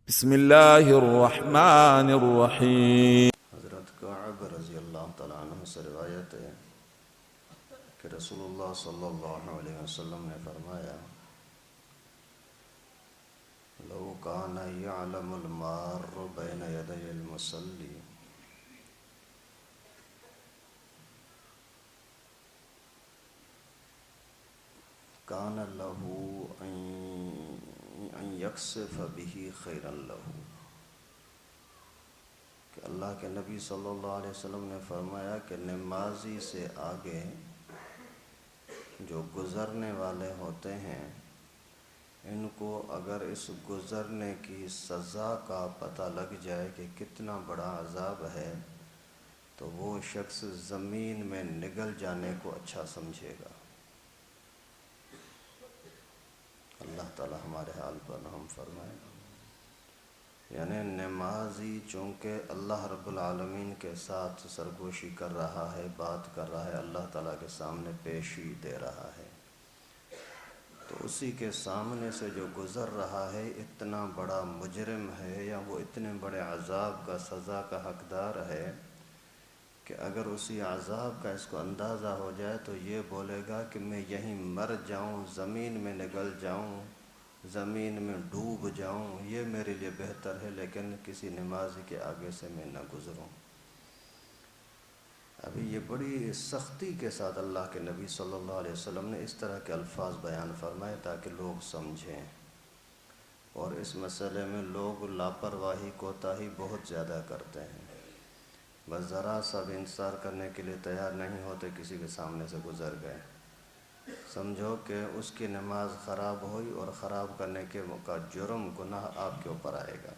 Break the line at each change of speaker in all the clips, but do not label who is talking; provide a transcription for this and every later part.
بسم اللہ الرحمن الرحیم۔
حضرت کعب رضی اللہ تعالیٰ عنہ سے روایت ہے کہ رسول اللہ صلی اللہ علیہ وسلم نے فرمایا: لو کان یعلم المار بین یدی المصلی کان لہ ان یکسف بہ خیرا لہ۔ کہ اللہ کے نبی صلی اللہ علیہ وسلم نے فرمایا کہ نمازی سے آگے جو گزرنے والے ہوتے ہیں، ان کو اگر اس گزرنے کی سزا کا پتہ لگ جائے کہ کتنا بڑا عذاب ہے، تو وہ شخص زمین میں نگل جانے کو اچھا سمجھے گا۔ اللہ تعالی ہمارے حال پر رحم فرمائے۔ یعنی نمازی چونکہ اللہ رب العالمین کے ساتھ سرگوشی کر رہا ہے، بات کر رہا ہے، اللہ تعالیٰ کے سامنے پیشی دے رہا ہے، تو اسی کے سامنے سے جو گزر رہا ہے اتنا بڑا مجرم ہے، یا وہ اتنے بڑے عذاب کا، سزا کا حقدار ہے کہ اگر اسی عذاب کا اس کو اندازہ ہو جائے تو یہ بولے گا کہ میں یہیں مر جاؤں، زمین میں نگل جاؤں، زمین میں ڈوب جاؤں، یہ میرے لیے بہتر ہے، لیکن کسی نمازی کے آگے سے میں نہ گزروں۔ ابھی یہ بڑی سختی کے ساتھ اللہ کے نبی صلی اللہ علیہ وسلم نے اس طرح کے الفاظ بیان فرمائے تاکہ لوگ سمجھیں، اور اس مسئلے میں لوگ لاپرواہی کوتاہی بہت زیادہ کرتے ہیں، بس ذرا سا بھی انتظار کرنے کے لیے تیار نہیں ہوتے، کسی کے سامنے سے گزر گئے، سمجھو کہ اس کی نماز خراب ہوئی، اور خراب کرنے کے کا جرم، گناہ آپ کے اوپر آئے گا۔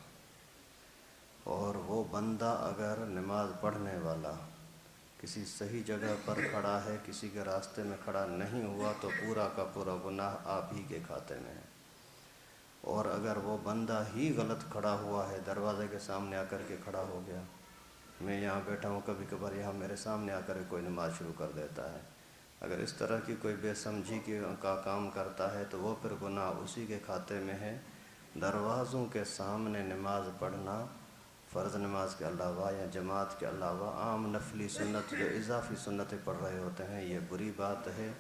اور وہ بندہ اگر نماز پڑھنے والا کسی صحیح جگہ پر کھڑا ہے، کسی کے راستے میں کھڑا نہیں ہوا، تو پورا کا پورا گناہ آپ ہی کے کھاتے میں ہے۔ اور اگر وہ بندہ ہی غلط کھڑا ہوا ہے، دروازے کے سامنے آ کر کے کھڑا ہو گیا، میں یہاں بیٹھا ہوں، کبھی کبھار یہاں میرے سامنے آ کر کوئی نماز شروع کر دیتا ہے، اگر اس طرح کی کوئی بے سمجھی کا کام کرتا ہے تو وہ پھر گناہ اسی کے کھاتے میں ہے۔ دروازوں کے سامنے نماز پڑھنا، فرض نماز کے علاوہ یا جماعت کے علاوہ عام نفلی سنت جو اضافی سنتیں پڑھ رہے ہوتے ہیں، یہ بری بات ہے۔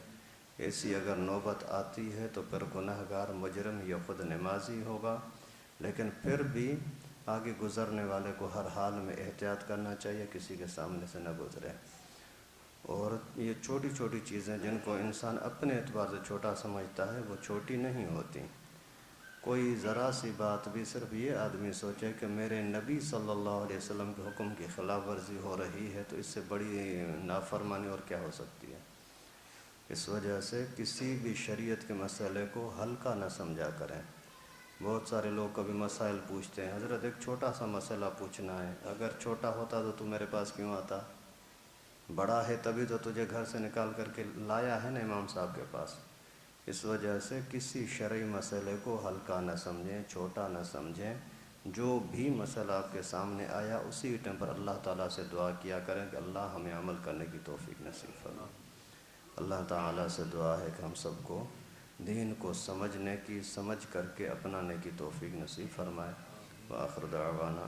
ایسی اگر نوبت آتی ہے تو پھر گناہ گار مجرم یہ خود نمازی ہوگا، لیکن پھر بھی آگے گزرنے والے کو ہر حال میں احتیاط کرنا چاہیے، کسی کے سامنے سے نہ گزرے۔ اور یہ چھوٹی چھوٹی چیزیں جن کو انسان اپنے اعتبار سے چھوٹا سمجھتا ہے، وہ چھوٹی نہیں ہوتی۔ کوئی ذرا سی بات بھی، صرف یہ آدمی سوچے کہ میرے نبی صلی اللہ علیہ وسلم کے حکم کی خلاف ورزی ہو رہی ہے، تو اس سے بڑی نافرمانی اور کیا ہو سکتی ہے۔ اس وجہ سے کسی بھی شریعت کے مسئلے کو ہلکا نہ سمجھا کریں۔ بہت سارے لوگ کبھی مسائل پوچھتے ہیں، حضرت ایک چھوٹا سا مسئلہ پوچھنا ہے، اگر چھوٹا ہوتا تو میرے پاس کیوں آتا؟ بڑا ہے تبھی تو تجھے گھر سے نکال کر کے لایا ہے نا امام صاحب کے پاس۔ اس وجہ سے کسی شرعی مسئلے کو ہلکا نہ سمجھیں، چھوٹا نہ سمجھیں۔ جو بھی مسئلہ آپ کے سامنے آیا، اسی ٹائم پر اللہ تعالیٰ سے دعا کیا کریں کہ اللہ ہمیں عمل کرنے کی توفیق نصیب فرمائے۔ اللہ تعالیٰ سے دعا ہے کہ ہم سب کو دین کو سمجھنے کی، سمجھ کر کے اپنانے کی توفیق نصیب فرمائے۔ وآخر دعوانا